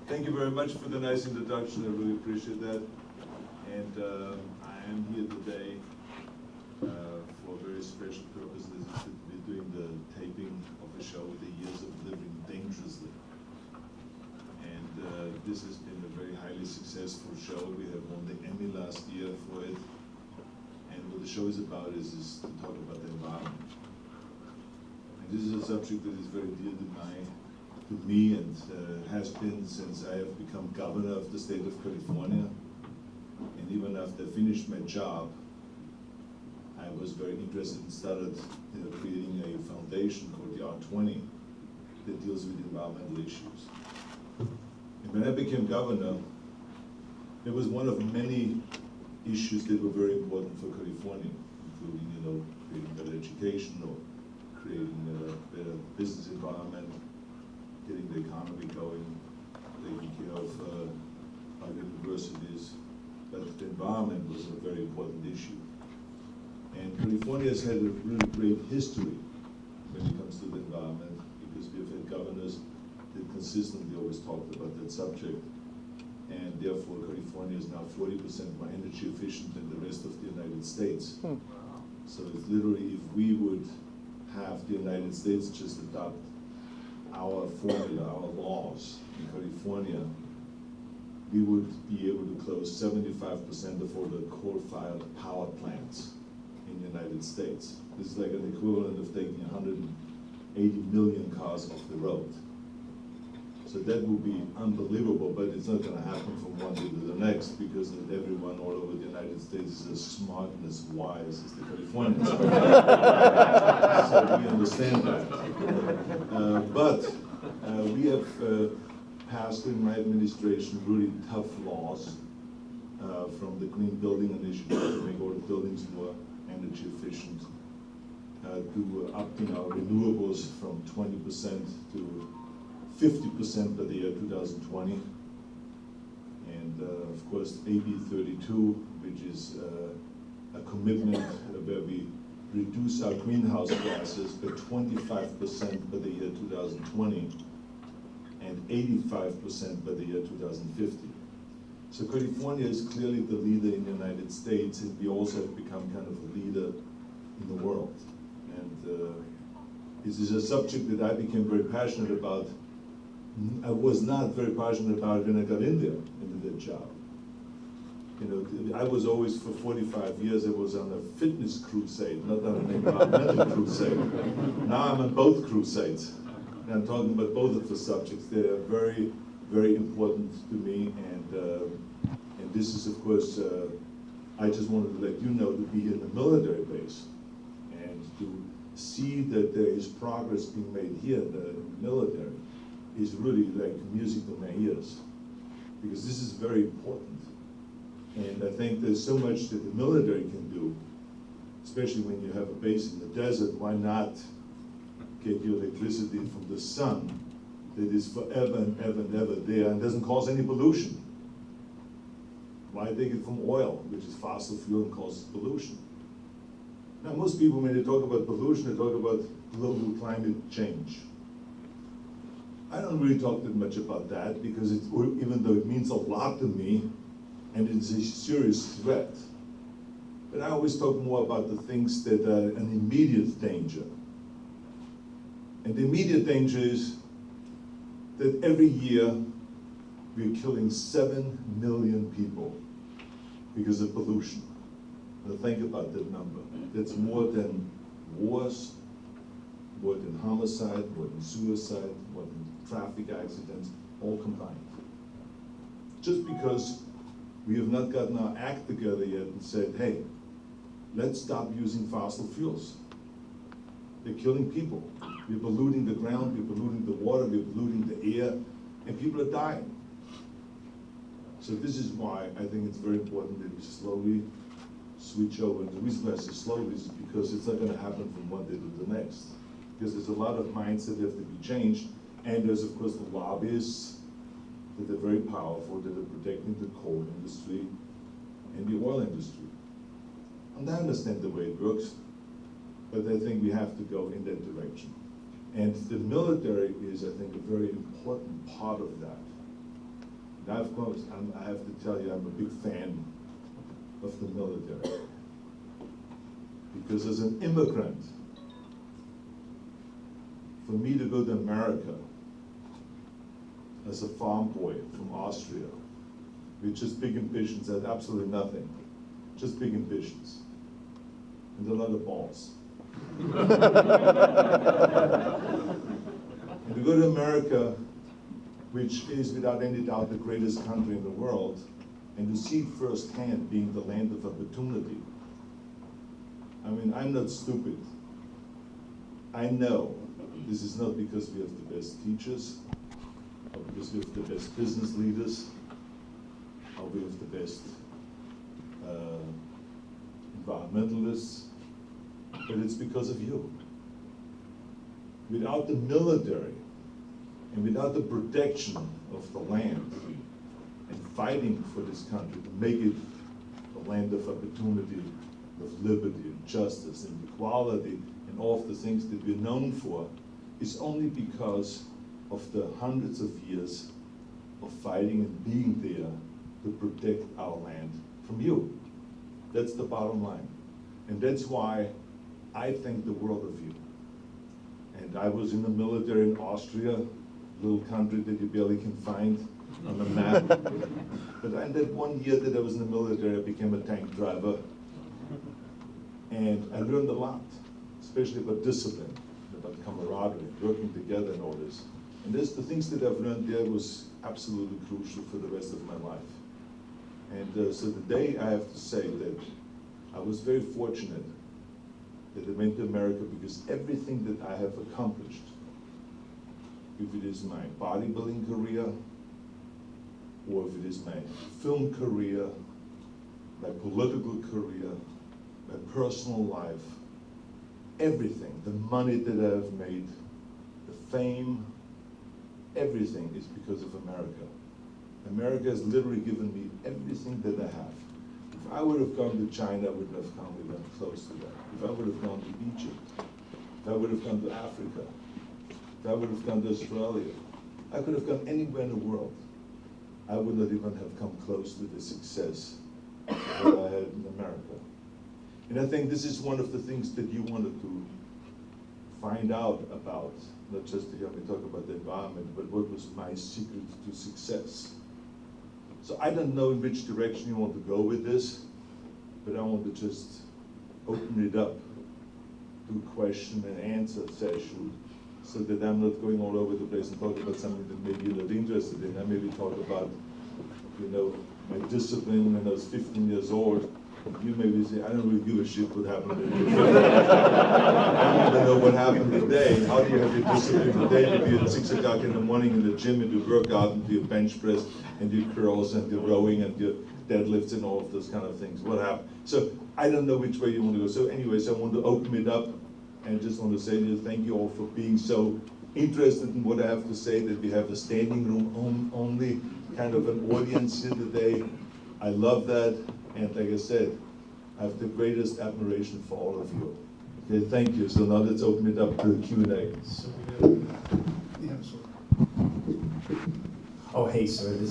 Thank you very much for the nice introduction. I really appreciate that. And I am here today for a very special purpose. We're doing the taping of a show, The Years of Living Dangerously. And this has been a very highly successful show. We have won the Emmy last year for it. And what the show is about is to talk about the environment. And this is a subject that is very dear to me and has been since I have become governor of the state of California. And even after I finished my job, I was very interested and started creating a foundation called the R20 that deals with environmental issues. And when I became governor, it was one of many issues that were very important for California, including creating better education or creating a better business environment, getting the economy going, taking care of our universities. But the environment was a very important issue. And California has had a really great history when it comes to the environment, because we've had governors that consistently always talked about that subject. And therefore, California is now 40% more energy efficient than the rest of the United States. So it's literally, if we would have the United States just adopt our formula, our laws in California, we would be able to close 75% of all the coal-fired power plants in the United States. This is like an equivalent of taking 180 million cars off the road. So that would be unbelievable, but it's not going to happen from one day to the next, because not everyone all over the United States is as smart and as wise as the Californians. So we understand that. But we have passed in my administration really tough laws from the Green Building Initiative to make all the buildings more energy efficient, to upping our renewables from 20% to 50% by the year 2020, and of course AB 32, which is a commitment where we reduce our greenhouse gases by 25% by the year 2020 and 85% by the year 2050. So California is clearly the leader in the United States, and we also have become kind of a leader in the world. And this is a subject that I became very passionate about. I was not very passionate about it when I got in there, into that job. I was always, for 45 years, I was on a fitness crusade, not on an environmental crusade. Now I'm on both crusades. And I'm talking about both of the subjects. They are very, very important to me. And this is, of course, I just wanted to let you know, to be in the military base and to see that there is progress being made here in the military is really like music to my ears, because this is very important. And I think there's so much that the military can do, especially when you have a base in the desert. Why not get your electricity from the sun that is forever and ever and ever there and doesn't cause any pollution? Why take it from oil, which is fossil fuel and causes pollution? Now, most people, when they talk about pollution, they talk about global climate change. I don't really talk that much about that, because even though it means a lot to me and it's a serious threat, but I always talk more about the things that are an immediate danger. And the immediate danger is that every year we're killing 7 million people because of pollution. Now think about that number. That's more than wars, more than homicide, more than suicide, more than traffic accidents, all combined. Just because we have not gotten our act together yet and said, hey, let's stop using fossil fuels. They're killing people. We're polluting the ground, we're polluting the water, we're polluting the air, and people are dying. So this is why I think it's very important that we slowly switch over. And the reason why I say slowly is because it's not going to happen from one day to the next. Because there's a lot of mindset that have to be changed. And there's, of course, the lobbyists that are very powerful, that are protecting the coal industry and the oil industry. And I understand the way it works, but I think we have to go in that direction. And the military is, I think, a very important part of that. And of course, I have to tell you, I'm a big fan of the military. Because as an immigrant, for me to go to America as a farm boy from Austria, with just big ambitions, had absolutely nothing, just big ambitions, and a lot of balls. And to go to America, which is without any doubt the greatest country in the world, and to see firsthand being the land of opportunity. I mean, I'm not stupid. I know this is not because we have the best teachers, or because we have the best business leaders, or we have the best environmentalists, but it's because of you. Without the military, and without the protection of the land, and fighting for this country to make it a land of opportunity, of liberty, and justice, and equality, and all of the things that we're known for, is only because of the hundreds of years of fighting and being there to protect our land from you. That's the bottom line. And that's why I think the world of you. And I was in the military in Austria, a little country that you barely can find on a map. But in that 1 year that I was in the military, I became a tank driver. And I learned a lot, especially about discipline, about camaraderie, working together and all this. And the things that I've learned there was absolutely crucial for the rest of my life. And so today I have to say that I was very fortunate that I went to America, because everything that I have accomplished, if it is my bodybuilding career, or if it is my film career, my political career, my personal life, everything, the money that I have made, the fame, everything is because of America. America has literally given me everything that I have. If I would have gone to China, I wouldn't have come even close to that. If I would have gone to Egypt, if I would have gone to Africa, if I would have gone to Australia, I could have gone anywhere in the world. I would not even have come close to the success that I had in America. And I think this is one of the things that you wanted to find out about, not just to hear me talk about the environment, but what was my secret to success. So I don't know in which direction you want to go with this, but I want to just open it up to a question and answer session, so that I'm not going all over the place and talk about something that maybe you're not interested in. I maybe talk about, you know, my discipline when I was 15 years old. You maybe say, I don't really give a shit what happened today. I want to know what happened today. How do you have your discipline today to be at 6 o'clock in the morning in the gym and do workout and do your bench press and do curls and your rowing and your deadlifts and all of those kind of things? What happened? So I don't know which way you want to go. So anyways, I want to open it up and just want to say to you, thank you all for being so interested in what I have to say, that we have a standing room only kind of an audience here today. I love that. And like I said, I have the greatest admiration for all of you. Okay, thank you. So now let's open it up to Q&A. Oh, hey, sir.